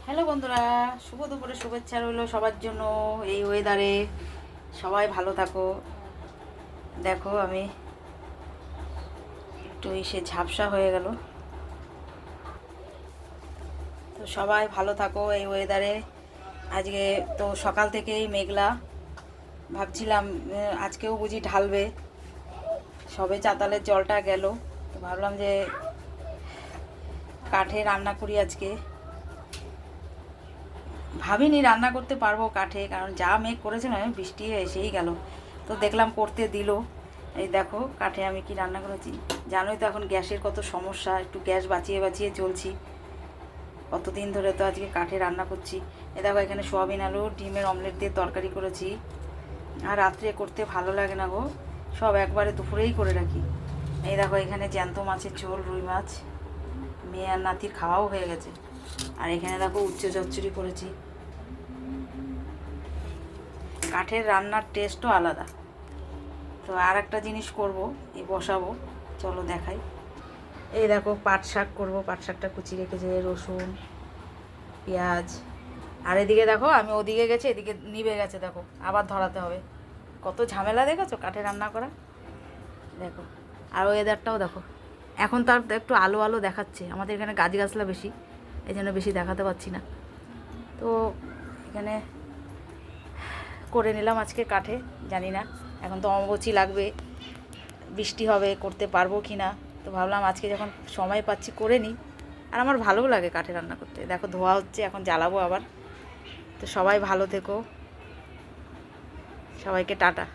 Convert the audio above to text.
Hello বন্ধুরা, শুভ দুপুরে শুভেচ্ছা রইলো সবার জন্য। এই ওয়েদারে সবাই ভালো থাকো। দেখো আমি একটু এসে ঝাপসা হয়ে গেল। তো সবাই ভালো থাকো এই ওয়েদারে। আজকে তো সকাল থেকেই মেঘলা, ভাবছিলাম আজকেও বুঝি ঢালবে। সবে চাতালের জলটা গেল, তো ভাবলাম যে কাঠে রান্না করি আজকে। ভাবিনি রান্না করতে পারবো কাঠে, কারণ যা মেঘ করেছে না, বৃষ্টি এসেই গেল। তো দেখলাম করতে দিল। এই দেখো কাঠে আমি কি রান্না করেছি। জানোই তো এখন গ্যাসের কত সমস্যা, একটু গ্যাস বাঁচিয়ে বাঁচিয়ে চলছি। কতদিন ধরে তো আজকে কাঠে রান্না করছি। এ দেখো এখানে সোয়াবিন আলু ডিমের অমলেট দিয়ে তরকারি করেছি। আর রাত্রে করতে ভালো লাগে না গো, সব একবারে দুপুরেই করে রাখি। এই দেখো এখানে জ্যান্ত মাছের ঝোল, রুই মাছ, মেয়ে আর নাতির খাওয়াও হয়ে গেছে। আর এখানে দেখো উচ্চ চচ্চড়ি করেছি। কাঠের রান্নার টেস্টও আলাদা। তো আর একটা জিনিস করব, এই বসাবো, চলো দেখাই। এই দেখো পাট শাক করবো, পাট শাকটা কুচি রেখেছে, রসুন পেঁয়াজ। আর এদিকে দেখো আমি ওদিকে গেছি, এদিকে নিভে গেছে, দেখো আবার ধরাতে হবে। কত ঝামেলা দেখেছো কাঠে রান্না করা। দেখো আর ওয়েদারটাও দেখো, এখন তার একটু আলো আলো দেখাচ্ছে। আমাদের এখানে গাছগাছলা বেশি, এই জন্য বেশি দেখাতে পাচ্ছি না। তো এখানে করে নিলাম আজকে কাঠে। জানি না এখন তো অমাবস্যা লাগবে, বৃষ্টি হবে, করতে পারবো কি না। তো ভাবলাম আজকে যখন সময় পাচ্ছি করে নিই। আর আমার ভালোও লাগে কাঠে রান্না করতে। দেখো ধোয়া হচ্ছে, এখন জ্বালাবো আবার। তো সবাই ভালো থেকো, সবাইকে টাটা।